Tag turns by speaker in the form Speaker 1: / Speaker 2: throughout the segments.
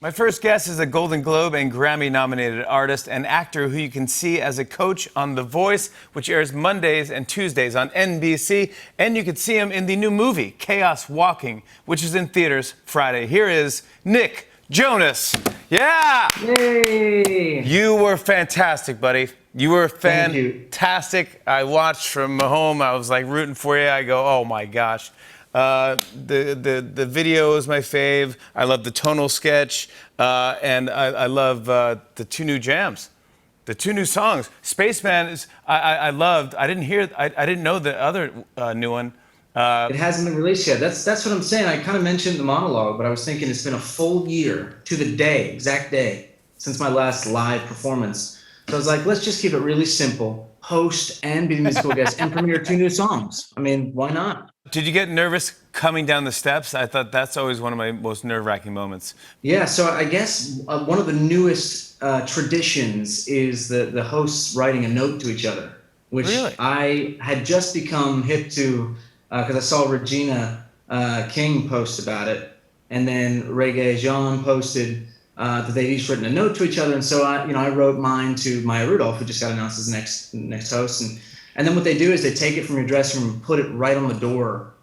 Speaker 1: My first guest is a Golden Globe and Grammy-nominated artist and actor who you can see as a coach on The Voice, which airs Mondays and Tuesdays on NBC. And you can see him in the new movie, Chaos Walking, which is in theaters Friday. Here is Nick Jonas. Yeah!
Speaker 2: Yay!
Speaker 1: You were fantastic, buddy. You were
Speaker 2: Thank you.
Speaker 1: fantastic. I watched from home. I was like rooting for you. I go, oh my gosh. The video is my fave. I love the tonal sketch, and I love the two new jams, the two new songs. Spaceman is I loved. I didn't know the other new one.
Speaker 2: It hasn't been released yet. That's what I'm saying. I kind of mentioned the monologue, but I was thinking it's been a full year to the day, exact day, since my last live performance. So I was like, let's just keep it really simple. Host and be the musical guest and premiere two new songs. I mean, why not?
Speaker 1: Did you get nervous coming down the steps? I thought that's always one of my most nerve-wracking moments.
Speaker 2: Yeah, so I guess one of the newest traditions is the hosts writing a note to each other, which
Speaker 1: Really?
Speaker 2: I had just become hip to because I saw Regina King post about it, and then Reggae Jean posted that they'd each written a note to each other, and so I wrote mine to Maya Rudolph, who just got announced as next host, and then what they do is they take it from your dressing room and put it right on the door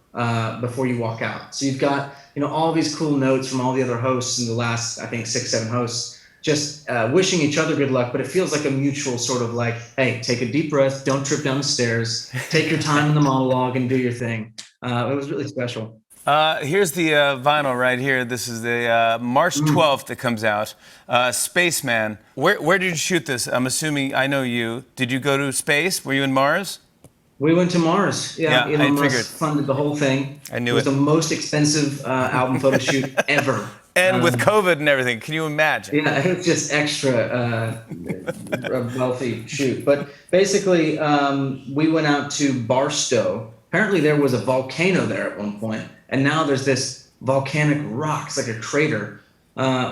Speaker 2: before you walk out. So you've got all these cool notes from all the other hosts in the last, I think, 6, 7 hosts, just wishing each other good luck. But it feels like a mutual sort of like, hey, take a deep breath, don't trip down the stairs, take your time in the monologue and do your thing. It was really special.
Speaker 1: Here's the vinyl right here. This is the March 12th that comes out. Spaceman. Where did you shoot this? I'm assuming I know you. Did you go to space? Were you in Mars?
Speaker 2: We went to Mars. Yeah,
Speaker 1: I
Speaker 2: Elon
Speaker 1: figured.
Speaker 2: Musk funded the whole thing.
Speaker 1: I knew
Speaker 2: it was
Speaker 1: it.
Speaker 2: the most expensive album photo shoot ever.
Speaker 1: And with COVID and everything, can you imagine?
Speaker 2: Yeah, it was just extra wealthy shoot. But basically, we went out to Barstow. Apparently, there was a volcano there at one point, and now there's this volcanic rock. It's like a crater,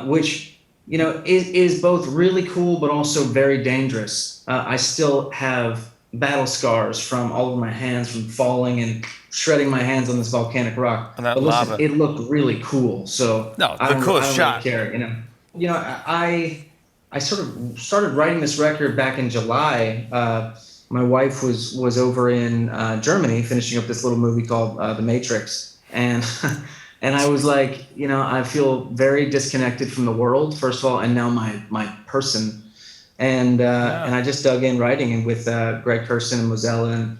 Speaker 2: which is both really cool but also very dangerous. I still have battle scars from all over my hands from falling and shredding my hands on this volcanic rock.
Speaker 1: On that
Speaker 2: but listen,
Speaker 1: lava.
Speaker 2: it looked really cool. So
Speaker 1: No,
Speaker 2: I
Speaker 1: the
Speaker 2: don't
Speaker 1: coolest shot.
Speaker 2: really care. I sort of started writing this record back in July. My wife was over in Germany finishing up this little movie called The Matrix, and and I was like, I feel very disconnected from the world, first of all, and now my person. And I just dug in writing and with Greg Kurstin and Mozella, and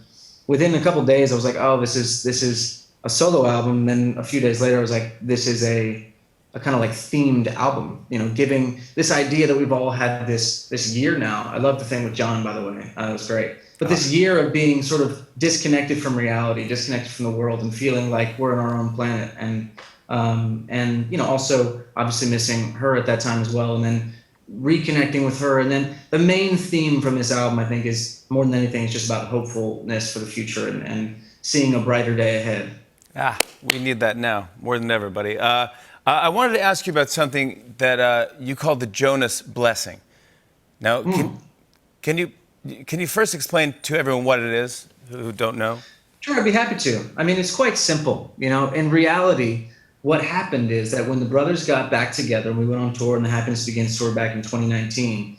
Speaker 2: within a couple days I was like, oh, this is a solo album. Then a few days later I was like, this is a kind of like themed album, giving this idea that we've all had this year now. I love the thing with John, by the way, it was great. But this year of being sort of disconnected from reality, disconnected from the world, and feeling like we're on our own planet, and also obviously missing her at that time as well, and then reconnecting with her. And then the main theme from this album, I think, is more than anything, it's just about hopefulness for the future and seeing a brighter day ahead.
Speaker 1: We need that now more than ever, buddy. I wanted to ask you about something that you called the Jonas blessing. Now, can you first explain to everyone what it is who don't know?
Speaker 2: Sure, I'd be happy to. I mean, it's quite simple. In reality, what happened is that when the brothers got back together and we went on tour, and the Happiness Begins tour back in 2019,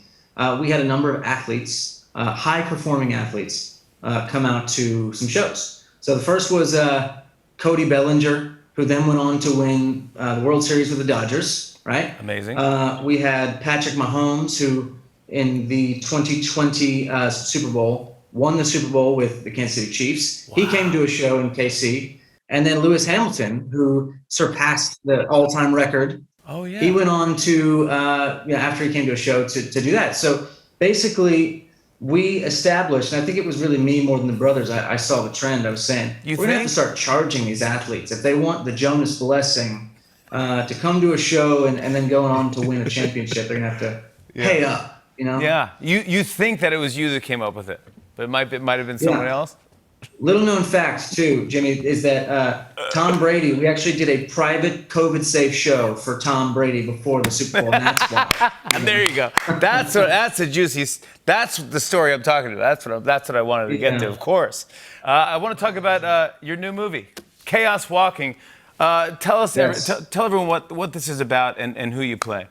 Speaker 2: we had a number of athletes, high-performing athletes, come out to some shows. So the first was Cody Bellinger, who then went on to win the World Series with the Dodgers, right?
Speaker 1: Amazing.
Speaker 2: We had Patrick Mahomes, who in the 2020 Super Bowl won the Super Bowl with the Kansas City Chiefs. Wow. He came to a show in KC. And then Lewis Hamilton, who surpassed the all-time record.
Speaker 1: Oh, yeah.
Speaker 2: He went on to, after he came to a show, to do that. So basically, we established, and I think it was really me more than the brothers. I saw the trend. I was saying, we're going to have to start charging these athletes. If they want the Jonas blessing to come to a show and then go on to win a championship, they're going to have to pay up,
Speaker 1: Yeah. You think that it was you that came up with it, but it might have been someone else?
Speaker 2: Little known fact, too, Jimmy, is that Tom Brady, we actually did a private COVID-safe show for Tom Brady before the Super Bowl. And that's why.
Speaker 1: There you go. That's a juicy. That's the story I'm talking about. That's what I wanted to get to, of course. I want to talk about your new movie, Chaos Walking. Tell us, tell everyone what this is about and who you play.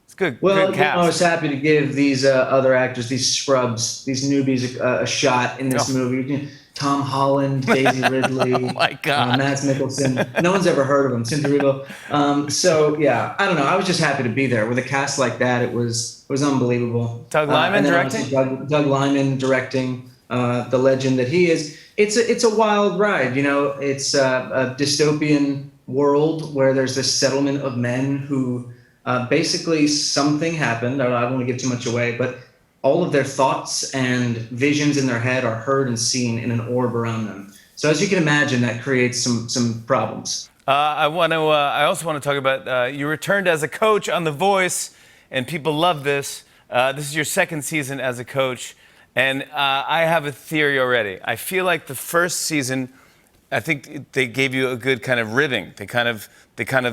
Speaker 1: It's good.
Speaker 2: Well,
Speaker 1: Good
Speaker 2: you know, I was
Speaker 1: cast.
Speaker 2: happy to give these other actors, these scrubs, these newbies, a shot in this
Speaker 1: Oh.
Speaker 2: movie. You know, Tom Holland, Daisy Ridley,
Speaker 1: Oh my God.
Speaker 2: Mads Mikkelsen. No one's ever heard of him. Cynthia Erivo. So yeah, I don't know. I was just happy to be there with a cast like that. It was unbelievable.
Speaker 1: Doug Liman
Speaker 2: and then
Speaker 1: directing?
Speaker 2: obviously Doug Liman directing, the legend that he is. It's a wild ride. You know, it's a dystopian world where there's this settlement of men who basically something happened. I don't want to give too much away, but all of their thoughts and visions in their head are heard and seen in an orb around them. So as you can imagine, that creates some problems.
Speaker 1: I also want to talk about you returned as a coach on The Voice, and people love this. This is your second season as a coach, and I have a theory already. I feel like the first season, I think they gave you a good kind of ribbing. They kind of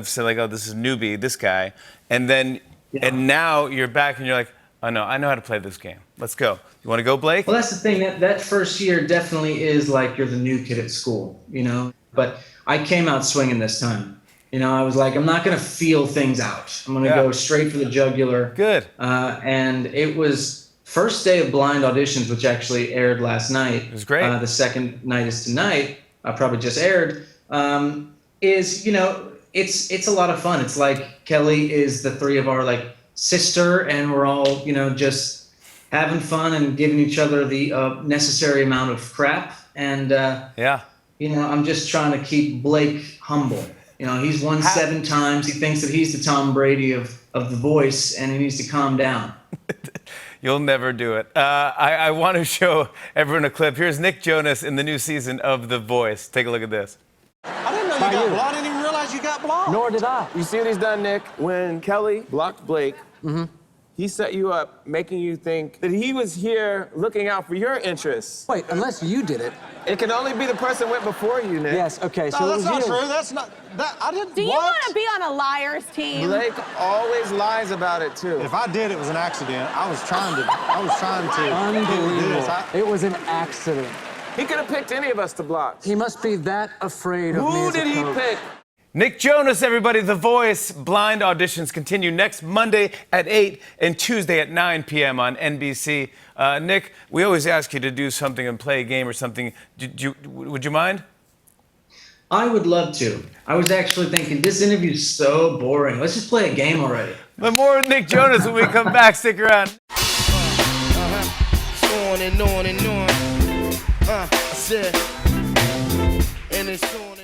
Speaker 1: said like, oh, this is newbie, this guy, and then and now you're back and you're like, oh no, I know how to play this game. Let's go. You want to go, Blake?
Speaker 2: Well, that's the thing. That first year definitely is like you're the new kid at school, you know. But I came out swinging this time. You know, I was like, I'm not going to feel things out. I'm going to go straight for the jugular.
Speaker 1: Good.
Speaker 2: And it was first day of blind auditions, which actually aired last night.
Speaker 1: It was great.
Speaker 2: The second night is tonight. Probably just aired. Is, you know, it's a lot of fun. It's like Kelly is the three of our like sister, and we're all, you know, just having fun and giving each other the necessary amount of crap. And you know, I'm just trying to keep Blake humble. You know, he's won 7 times. He thinks that he's the Tom Brady of The Voice, and he needs to calm down.
Speaker 1: You'll never do it. I want to show everyone a clip. Here's Nick Jonas in the new season of The Voice. Take a look at this.
Speaker 3: I didn't know you got blocked. I didn't even realize you got blocked.
Speaker 4: Nor did I.
Speaker 5: You see what he's done, Nick? When Kelly blocked Blake, he set you up, making you think that he was here looking out for your interests.
Speaker 4: Wait, unless you did it.
Speaker 5: It can only be the person went before you, Nick.
Speaker 4: Yes, okay, so
Speaker 3: No,
Speaker 4: it
Speaker 3: that's
Speaker 4: was
Speaker 3: not
Speaker 4: you.
Speaker 3: true. That's not. That I didn't.
Speaker 6: Do you want to be on a liar's team?
Speaker 5: Blake always lies about it, too.
Speaker 3: If I did, it was an accident. I was trying to.
Speaker 4: Unbelievable.
Speaker 3: do this.
Speaker 4: It was an accident.
Speaker 5: He could have picked any of us to block.
Speaker 4: He must be that afraid of me
Speaker 5: Who
Speaker 4: as a
Speaker 5: did he
Speaker 4: coach.
Speaker 5: pick?
Speaker 1: Nick Jonas, everybody. The Voice blind auditions continue next Monday at 8 and Tuesday at 9 p.m. on NBC. Nick, we always ask you to do something and play a game or something. Would you mind?
Speaker 2: I would love to. I was actually thinking, this interview's so boring. Let's just play a game already.
Speaker 1: But more with Nick Jonas when we come back. Stick around.
Speaker 7: On and on and on. I said, and it's on.